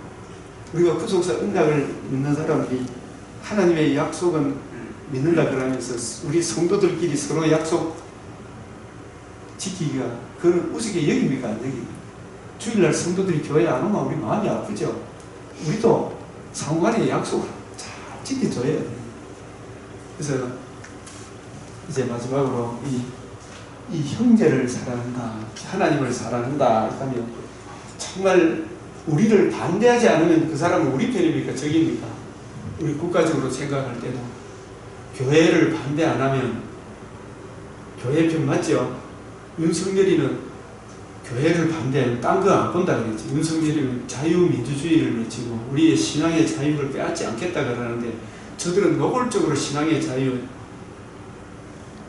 우리가 구속사 언약을 믿는 사람들이 하나님의 약속은 믿는다 그러면서 우리 성도들끼리 서로 약속 지키기가 그건 우습게 여깁니까? 안 여깁니까? 주일날 성도들이 교회 안 오면 우리 마음이 아프죠? 우리도 상관의 약속을 잘 지켜줘야 돼요. 그래서 이제 마지막으로 이 형제를 사랑한다, 하나님을 사랑한다 하면 정말 우리를 반대하지 않으면 그 사람은 우리 편입니까? 적입니까? 우리 국가적으로 생각할 때도 교회를 반대 안 하면 교회 편 맞죠? 윤석열이는 교회를 반대하면 딴 거 안 본다 그랬지. 윤석열이는 자유민주주의를 외치고 우리의 신앙의 자유를 빼앗지 않겠다 그러는데 저들은 노골적으로 신앙의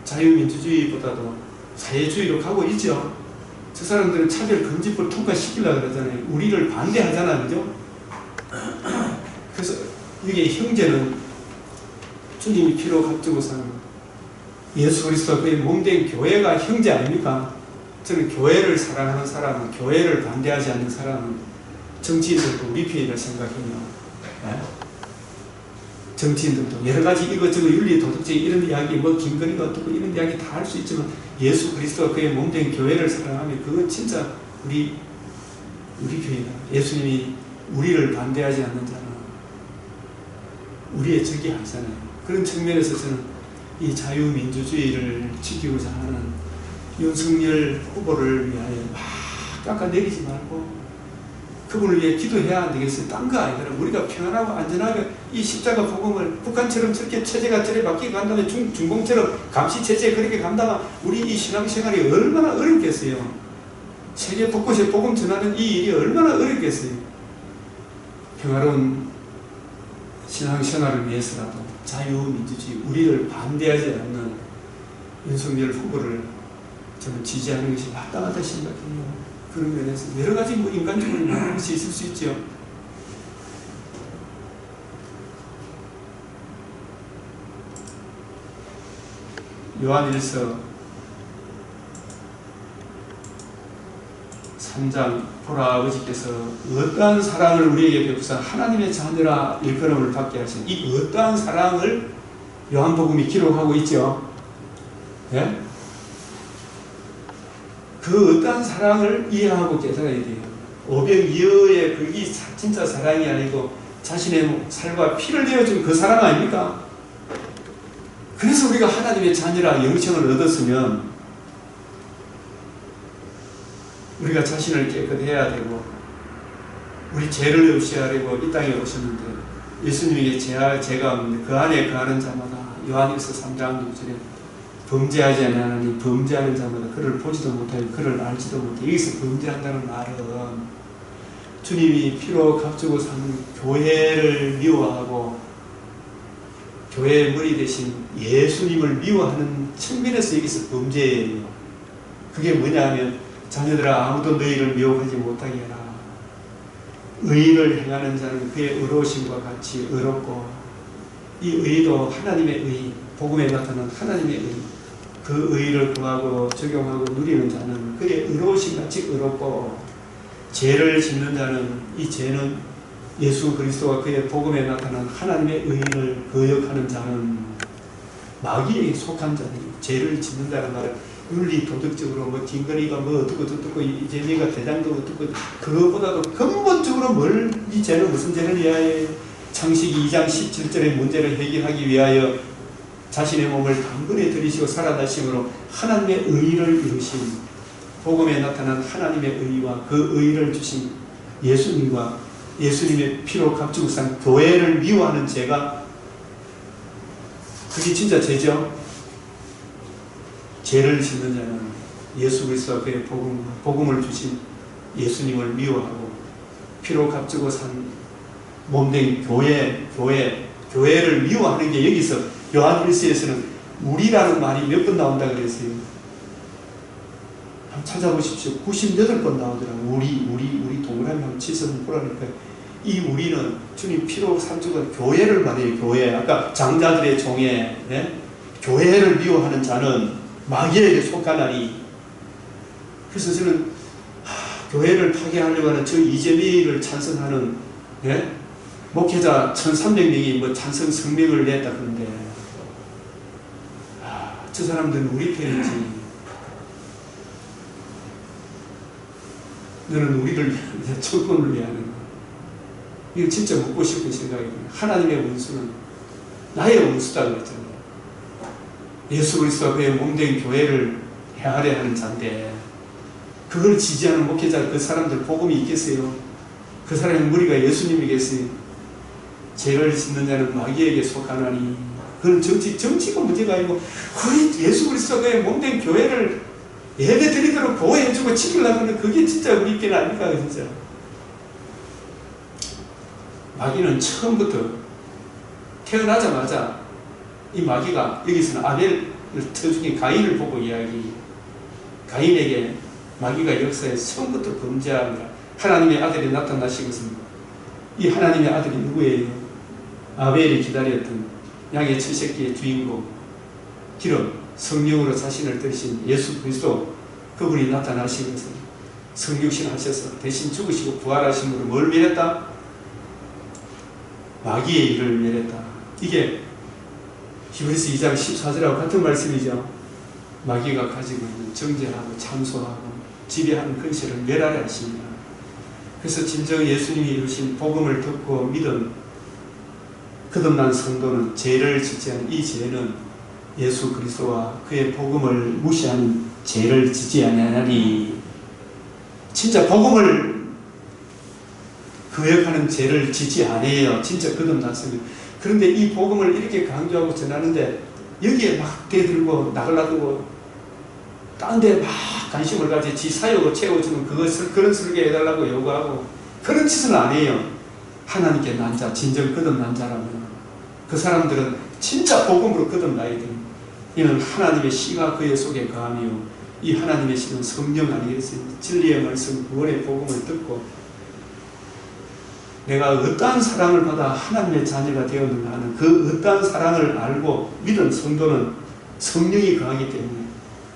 자유민주주의보다도 사회주의로 가고 있죠. 저 사람들은 차별금지법 통과시키려고 그러잖아요. 우리를 반대하잖아, 그죠? 그래서 이게 형제는 주님이 피로 값주고 사는 예수 그리스도 그의 몸된 교회가 형제 아닙니까? 저는 교회를 사랑하는 사람은, 교회를 반대하지 않는 사람은 정치인들도 우리 편이라 생각해요. 네? 정치인들도 여러 가지 이것저것 윤리 도덕적 이런 이야기, 뭐 김건희가 어떻고 이런 이야기 다 할 수 있지만 예수 그리스도가 그의 몸된 교회를 사랑하면 그건 진짜 우리 편이다. 예수님이 우리를 반대하지 않는 자는 우리의 적이 아니잖아요. 그런 측면에서 저는 이 자유민주주의를 지키고자 하는 윤석열 후보를 위하여 막 깎아내리지 말고 그분을 위해 기도해야 안 되겠어요? 딴 거 아니더라. 우리가 평안하고 안전하게 이 십자가 복음을 북한처럼 저렇게 체제가 저래 바뀌게 간다면 중공처럼 감시체제 그렇게 간다면 우리 이 신앙생활이 얼마나 어렵겠어요. 세계 곳곳에 복음 전하는 이 일이 얼마나 어렵겠어요. 평화로운 신앙생활을 위해서라도 자유민주주의, 우리를 반대하지 않는 윤석열 후보를 저는 지지하는 것이 마땅하다 생각해요. 그런 면에서 여러 가지 인간적으로 많은 것이 있을 수 있죠. 요한일서 3장 보라 아버지께서 어떠한 사랑을 우리에게 베푸사 하나님의 자녀라 일컬음을 받게 하신 이 어떠한 사랑을 요한복음이 기록하고 있죠. 예? 그 어떠한 사랑을 이해하고 깨달아야 돼요. 오병이어의 그게 진짜 사랑이 아니고 자신의 살과 피를 내어준 그 사랑 아닙니까? 그래서 우리가 하나님의 자녀라 영생을 얻었으면 우리가 자신을 깨끗해야 되고 우리 죄를 없애야 되고 이 땅에 오셨는데 예수님에게 죄가 없는데 그 안에 거하는 자마다 요한일서 3장 6절에 범죄하지 않으니 범죄하는 자마다 그를 보지도 못하고 그를 알지도 못해. 여기서 범죄한다는 말은 주님이 피로 값주고 산 교회를 미워하고 교회의 머리 대신 예수님을 미워하는 측면에서 여기서 범죄예요. 그게 뭐냐 하면 자녀들아 아무도 너희를 미혹하지 못하게 하라. 의를 행하는 자는 그의 의로우심과 같이 의롭고 이 의도 하나님의 의, 복음에 나타난 하나님의 의, 그 의를 구하고 적용하고 누리는 자는 그의 의로우심 같이 의롭고 죄를 짓는 자는 이 죄는 예수 그리스도와 그의 복음에 나타난 하나님의 의를 거역하는 자는 마귀에게 속한 자니 죄를 짓는다는 말은 윤리 도덕적으로 뭐 김건희가 뭐 어떻고 저떻고 이재명이가 대장도 어떻고 그것보다도 근본적으로 이 죄는 무슨 죄를 위하여 창세기 2장 17절의 문제를 해결하기 위하여 자신의 몸을 단번에 들이시고 살아나심으로 하나님의 의를 이루신 복음에 나타난 하나님의 의와 그 의를 주신 예수님과 예수님의 피로 값주고 산 교회를 미워하는 죄가 그게 진짜 죄죠. 죄를 짓는 자는 예수 그리스도와 그의 복음을 주신 예수님을 미워하고 피로 값주고 산 몸된 교회를 미워하는 게 여기서 요한일서에서는 우리라는 말이 몇 번 나온다 그랬어요. 한번 찾아보십시오. 98번 나오더라고요. 우리 동그라미 한번 치서 보라니까 이 우리는 주님 피로 삼주건 교회를 말해요. 교회. 아까 장자들의 종에 네? 교회를 미워하는 자는 마귀에게 속하나니. 그래서 저는 교회를 파괴하려고 하는 저 이재명을 찬성하는 네? 목회자 1300명이 뭐 찬성 성명을 냈다 그러는데 저 사람들은 우리 편이지. 너는 우리를 위한 정권을 위하는 거. 이거 진짜 묻고 싶은 생각이에요. 하나님의 원수는 나의 원수다 그랬잖아요. 예수 그리스도가 그의 몸된 교회를 헤아려 하는 자인데 그걸 지지하는 목회자 그 사람들 복음이 있겠어요? 그 사람의 머리가 예수님이겠어요? 죄를 짓는 자는 마귀에게 속하나니. 그건 정치가 문제가 아니고 예수 그리스도가 그의 몸된 교회를 예배 드리도록 보호해주고 지키려고 하는 그게 진짜 우리 편 아닙니까 진짜. 마귀는 처음부터 태어나자마자 이 마귀가 여기서는 아벨을 터중에 가인을 보고 가인에게 마귀가 역사에 처음부터 범죄합니다. 하나님의 아들이 나타나신 것은 이 하나님의 아들이 누구예요? 아벨이 기다렸던 양의 첫 새끼의 주인공 기름 성령으로 자신을 들이신 예수 그리스도 그분이 나타나신 것은 성육신 하셔서 대신 죽으시고 부활하심으로 뭘 멸했다? 마귀의 일을 멸했다. 이게 히브리서 2장 14절하고 같은 말씀이죠. 마귀가 가지고 있는 정죄하고 참소하고 지배하는 근세를 멸하려 하십니다. 그래서 진정 예수님이 이루신 복음을 듣고 믿은 거듭난 성도는 죄를 짓지 않은 이 죄는 예수 그리스도와 그의 복음을 무시하는 죄를 짓지 아니하나니. 진짜 복음을 거역하는 죄를 지지 않아요. 진짜 거듭났습니다. 그런데 이 복음을 이렇게 강조하고 전하는데 여기에 막 대들고 나가려고 딴 데 막 관심을 가지 지 사역을 채워주는 그런 설교해달라고 요구하고 그런 짓을 안 해요. 하나님께 난 자, 진정 거듭난 자라면 그 사람들은 진짜 복음으로 거듭나야 됩니다. 이는 하나님의 씨가 그의 속에 거하며 이 하나님의 씨는 성령 아니겠습니까? 진리의 말씀, 구원의 복음을 듣고 내가 어떠한 사랑을 받아 하나님의 자녀가 되었는가 하는 그 어떠한 사랑을 알고 믿은 성도는 성령이 거하기 때문에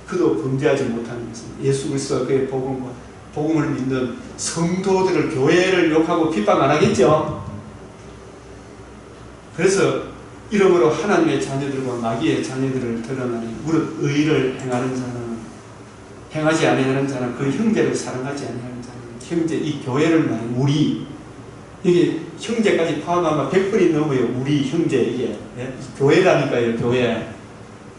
그도 범죄하지 못하는 것입니다. 예수 그리스도와 그의 복음과 복음을 믿는 성도들을 교회를 욕하고 비방 안 하겠죠. 그래서 이러므로 하나님의 자녀들과 마귀의 자녀들을 드러나니 무릇 의를 행하는 자는 행하지 아니하는 자는 그 형제를 사랑하지 아니하는 자는 형제 이 교회를 말해 우리 이게 형제까지 포함하면 100번이 넘어요. 우리 형제 이게 교회라니까요.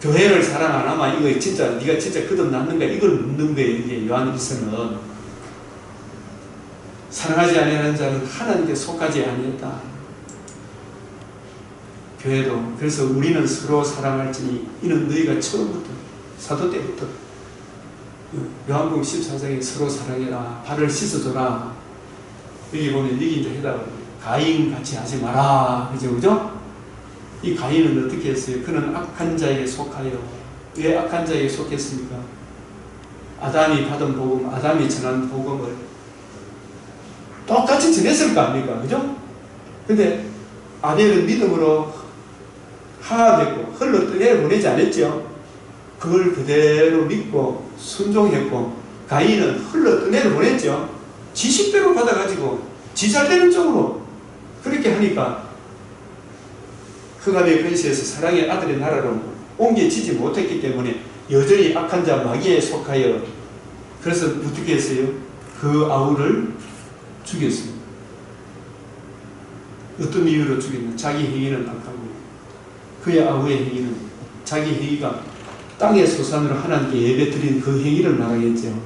교회를 사랑 안 하면 이거 진짜 네가 진짜 거듭났는가 이걸 묻는 거예요. 이게 요한일서는 사랑하지 아니하는 자는 하나님께 속하지 아니했다. 교회도 그래서 우리는 서로 사랑할지니 이는 너희가 처음부터 사도 때부터 요한복음 14장에 서로 사랑해라 발을 씻어줘라. 여기 보면 여기 이제 해답을 가인 같이 하지 마라. 그죠? 이 가인은 어떻게 했어요? 그는 악한 자에게 속하여. 왜 악한 자에게 속했습니까? 아담이 받은 복음, 아담이 전한 복음을 똑같이 전했을 거 아닙니까? 그죠? 근데 아벨은 믿음으로 하합했고 흘러 보내지 않았죠. 그걸 그대로 믿고 순종했고 가인은 흘러 보냈죠. 지식대로 받아가지고 지 잘되는 쪽으로 그렇게 하니까 흑암의 근시에서 사랑의 아들의 나라로 옮겨지지 못했기 때문에 여전히 악한 자 마귀에 속하여 그래서 어떻게 했어요? 그 아우를 죽였습니다. 어떤 이유로 죽였나? 자기 행위는 악하고 그의 아우의 행위는 자기 행위가 땅의 소산으로 하나님께 예배 드린 그 행위를 말하겠죠.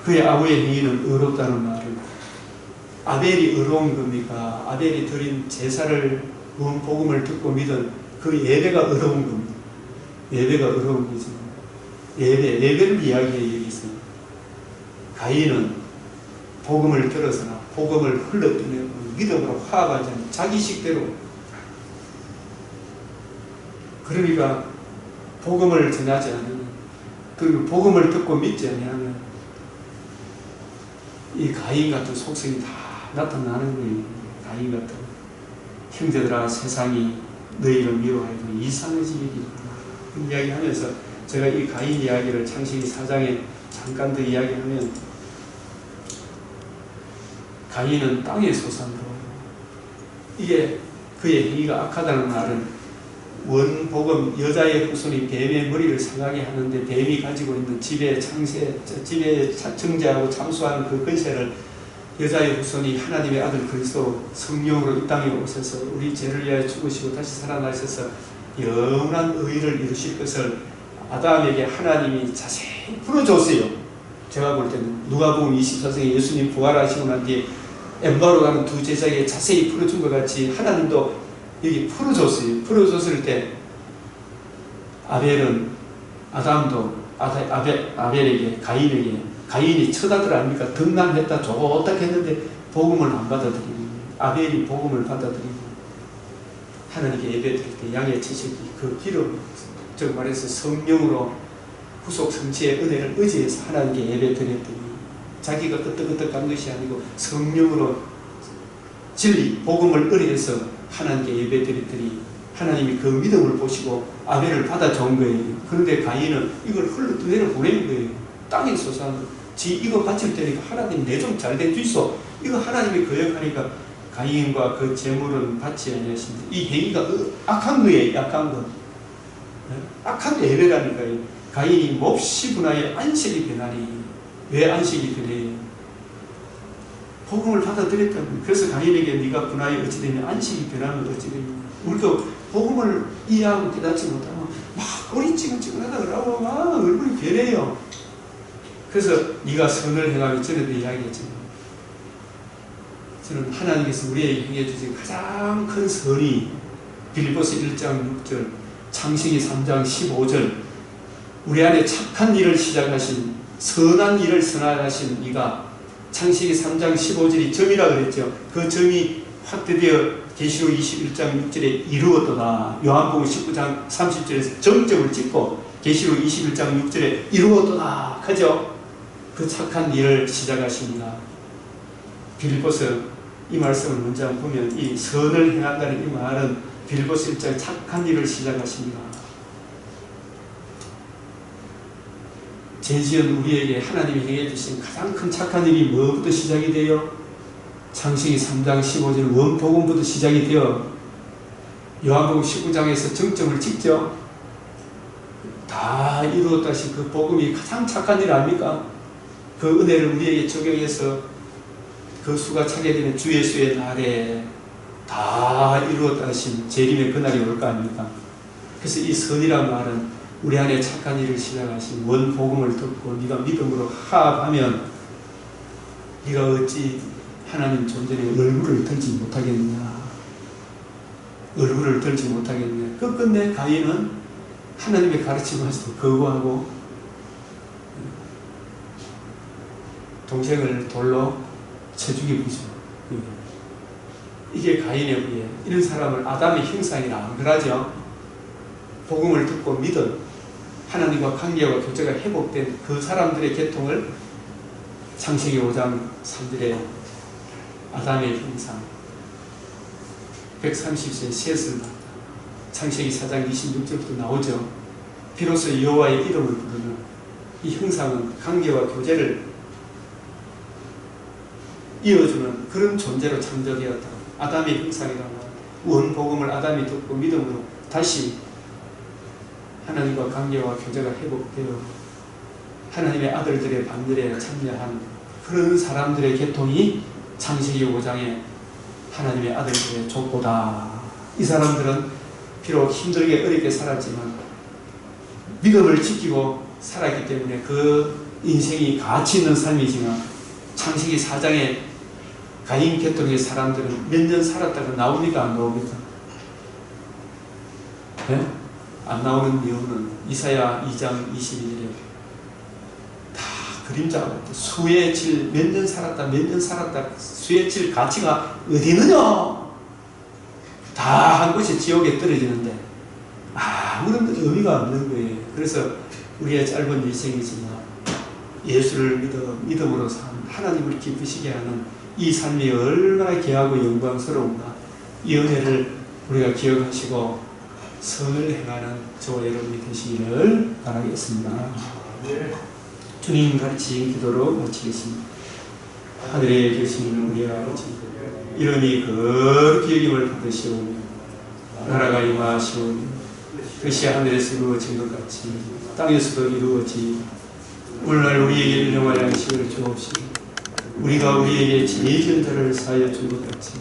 그의 아우의 행위는 의롭다는 말을 아벨이 의로운 겁니까? 아벨이 드린 제사를 복음을 듣고 믿은 그 예배가 의로운 겁니다. 예배가 의로운 거죠. 예배를 이야기해 여기서 가인은 복음을 들어서나 복음을 흘러뜨리고 믿음으로 화합하지 않는 자기 식대로 그러니까 복음을 전하지 않으면 그리고 복음을 듣고 믿지 아니하면 이 가인 같은 속성이 다 나타나는 거예요. 가인 같은 형제들아 세상이 너희를 미워하고 이상해지리라 이야기하면서 제가 이 가인 이야기를 창세기 4장에 잠깐 더 이야기하면 가인은 땅의 소산으로 이게 그의 행위가 악하다는 말은 원복음 여자의 후손이 뱀의 머리를 상하게 하는데 뱀이 가지고 있는 집의 정죄하고 참수하는 그 근세를 여자의 후손이 하나님의 아들 그리스도 성령으로 이 땅에 오셔서 우리 죄를 위하여 죽으시고 다시 살아나셔서 영원한 의를 이루실 것을 아담에게 하나님이 자세히 풀어줬어요. 제가 볼 때는 누가복음 24장에 예수님 부활하시고 난 뒤에 엠바로 가는 두 제자에게 자세히 풀어준 것 같이 하나님도 여기 풀어줬어요. 풀어줬을 때 아벨은 아담도 아벨에게 가인이 첫아들 아닙니까? 등남했다 좋다 했는데 복음을 안 받아들이고 아벨이 복음을 받아들이고 하나님께 예배드릴 때 양의 채식이 그 기름 즉 말해서 성령으로 후속 성취의 은혜를 의지해서 하나님께 예배드렸더니 자기가 끄떡끄떡한 것이 아니고 성령으로 진리 복음을 의뢰해서 하나님께 예배드렸더니 하나님이 그 믿음을 보시고 아벨을 받아준 거예요. 그런데 가인은 이걸 흘러 보내는 거예요. 땅에 솟아서 지 이거 바칠 테니까 하나님 내 좀 잘 돼주소. 이거 하나님이 거역하니까 가인과 그 재물은 받지 아니하십니다. 이 행위가 악한 거예요. 악한 거. 악한 예배라니까요. 가인이 몹시 분하여 안식이 변하니 왜 안식이 변해요? 복음을 받아들였다면 그래서 가인에게 네가 분하여 어찌 되냐 안식이 변하면 어찌 되냐 우리도 복음을 이해하고 깨닫지 못하면 막 꼬리 찌근찌근하다 그러고 막 얼굴이 변해요. 그래서 네가 선을 행하면 전에도 이야기했지만 저는 하나님께서 우리에게 행해 주신 가장 큰 선이 빌립보서 1장 6절, 창세기 3장 15절, 우리 안에 착한 일을 시작하신, 선한 일을 선하신 이가 창세기 3장 15절이 점이라 그랬죠. 그 점이 확대되어 계시록 21장 6절에 이루었도다. 요한복음 19장 30절에서 정점을 찍고 계시록 21장 6절에 이루었도다 하죠. 그 착한 일을 시작하십니다. 빌립보서 이 말씀을 먼저 보면 이 선을 행한다는 이 말은 빌립보서 1장 착한 일을 시작하십니다. 죄지은 우리에게 하나님이 행해 주신 가장 큰 착한 일이 뭐부터 시작이 돼요? 창세기 3장 15절 원복음부터 시작이 되어 요한복음 19장에서 정점을 찍죠. 다 이루었다시 그 복음이 가장 착한 일 아닙니까? 그 은혜를 우리에게 적용해서 그 수가 차게 되는 주 예수의 날에 다 이루었다신 재림의 그날이 올 거 아닙니까? 그래서 이 선이란 말은 우리 안에 착한 일을 시작하신 원복음을 듣고 네가 믿음으로 합하면 네가 어찌 하나님 존재에 얼굴을 들지 못하겠느냐, 얼굴을 들지 못하겠느냐. 끝끝내 가인은 하나님의 가르침에서 거부하고 동생을 돌로 쳐 죽이죠. 이게 가인의 의에 이런 사람을 아담의 형상이라 안 그러죠. 복음을 듣고 믿은 하나님과 관계와 교제가 회복된 그 사람들의 계통을 창세기 5장 3절에 아담의 형상 130세 셋을 낳았다. 창세기 4장 26절부터 나오죠. 비로소 여호와의 이름을 부르는 이 형상은 관계와 교제를 이어주는 그런 존재로 창조되었다. 아담의 형상이라는 원복음을 아담이 듣고 믿음으로 다시 하나님과 관계와 교제가 회복되어 하나님의 아들들의 반열에 참여한 그런 사람들의 계통이 창세기 5장에 하나님의 아들들의 족보다. 이 사람들은 비록 힘들게 어렵게 살았지만 믿음을 지키고 살았기 때문에 그 인생이 가치 있는 삶이지만 창세기 4장에 가인 계통의 사람들은 몇 년 살았다가 나옵니까? 안 나옵니까? 네? 안 나오는 이유는 이사야 2장 22절에 다 그림자 같아. 수의 질 몇 년 살았다 몇 년 살았다 수의 질 가치가 어디 있느냐? 다 한 곳이 지옥에 떨어지는데 아무런 의미가 없는 거예요. 그래서 우리의 짧은 일생이지만 예수를 믿음으로 산 하나님을 기쁘시게 하는 이 삶이 얼마나 귀하고 영광스러운가. 이 은혜를 우리가 기억하시고 선을 행하는 저와 여러분이 되시기를 바라겠습니다. 주님 가르치신 기도로 마치겠습니다. 하늘에 계신 우리 아버지, 이름이 거룩히 여김을 받으시오며 나라가 임하시오며 뜻이 하늘에서 이루어진 것 같이 땅에서도 이루어지. 오늘날 우리에게 일용할 양식을 주옵시고 우리가 우리에게 죄진 자를 사하여 준 것 같이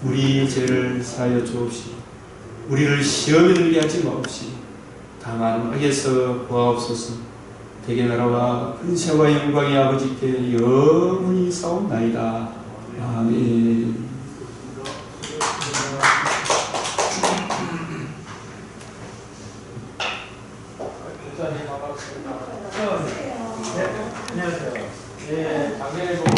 우리 죄를 사하여 주옵시고 우리를 시험에 들게 하지 마옵시고 다만 악에서 구하옵소서. 대개 나라와 근세와 영광이 아버지께 영원히 싸움나이다. 아멘. 안녕하세요. 네, 작년에 보고